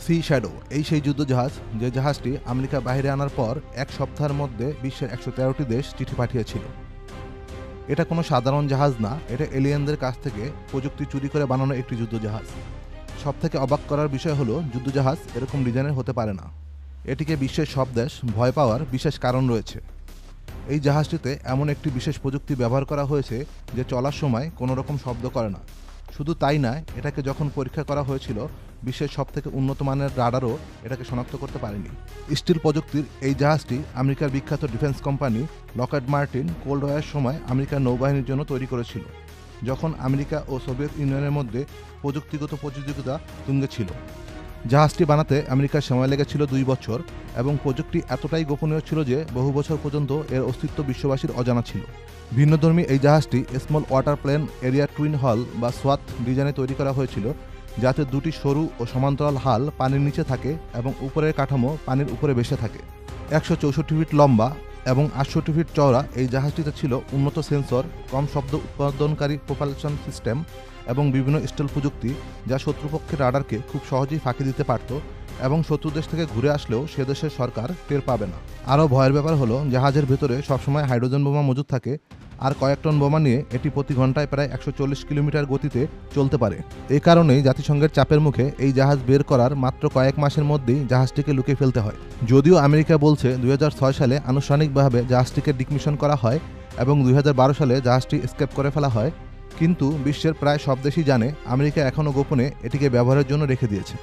C shadow এই সেই যুদ্ধজাহাজ যে জাহাজটি আমেরিকা বাইরে আনার পর এক সপ্তাহের মধ্যে বিশ্বের 113টি দেশ চিঠি পাঠিয়েছিল। এটা কোনো সাধারণ জাহাজ না, এটা এলিয়েনদের কাছ থেকে প্রযুক্তি চুরি করে বানানো একটি যুদ্ধজাহাজ। সবথেকে অবাক করার বিষয় হলো যুদ্ধজাহাজ এরকম ডিজাইনের হতে পারে না। এটিকে বিশ্বের সব দেশ ভয় পাওয়ার বিশেষ কারণ রয়েছে। এই জাহাজটিতে এমন একটি বিশেষ প্রযুক্তি ব্যবহার করা হয়েছে যে চলার সময় কোনো রকম শব্দ করে না। শুধু তাই নয়, এটাকে যখন পরীক্ষা করা হয়েছিল বিশ্বের সবথেকে উন্নত মানের রাডারও এটাকে শনাক্ত করতে পারেনি। স্টিল প্রযুক্তির এই জাহাজটি আমেরিকার বিখ্যাত defence company Lockheed Martin cold ওয়ারের সময় আমেরিকার নৌবাহিনীর জন্য তৈরি করেছিল, যখন আমেরিকা ও সোভিয়েত ইউনিয়নের মধ্যে প্রযুক্তিগত প্রতিযোগিতা তুঙ্গে ছিল। জাহাজটি বানাতে আমেরিকার সময় লেগেছিল 2 বছর এবং প্রযুক্তি এতটাই গোপনীয় ছিল যে বহু বছর পর্যন্ত এর অস্তিত্ব বিশ্ববাসীর অজানা ছিল। ভিন্নধর্মী এই জাহাজটি small water plane area twin hull বা সোয়াত ডিজাইনে তৈরি করা হয়েছিল, যাতে দুটি সরু ও সমান্তরাল হাল পানির নিচে থাকে এবং উপরের কাঠামো পানির উপরে ভেসে থাকে। 164 ফিট লম্বা এবং 68 ফিট চওড়া এই জাহাজটিতে ছিল উন্নত সেন্সর, কম শব্দ উৎপাদনকারী প্রোপালশন সিস্টেম এবং বিভিন্ন স্টেল প্রযুক্তি, যা শত্রুপক্ষের রাডারকে খুব সহজেই ফাঁকি দিতে পারত এবং শত্রু দেশ থেকে ঘুরে আসলেও সে দেশের সরকার টের পাবে না। আরও ভয়ের ব্যাপার হলো জাহাজের ভেতরে সবসময় হাইড্রোজেন বোমা মজুদ থাকে, আর কয়েক টন বোমা নিয়ে এটি প্রতি ঘন্টায় প্রায় 140 কিলোমিটার গতিতে চলতে পারে। এই কারণেই জাতিসংঘের চাপের মুখে এই জাহাজ বের করার মাত্র কয়েক মাসের মধ্যেই জাহাজটিকে লুকিয়ে ফেলতে হয়। যদিও আমেরিকা বলছে 2006 সালে আনুষ্ঠানিকভাবে জাহাজটিকে ডিকমিশন করা হয় এবং 2012 সালে জাহাজটি এসকেপ করে ফেলা হয়, কিন্তু বিশ্বের প্রায় সব দেশই জানে আমেরিকা এখনও গোপনে এটিকে ব্যবহারের জন্য রেখে দিয়েছে।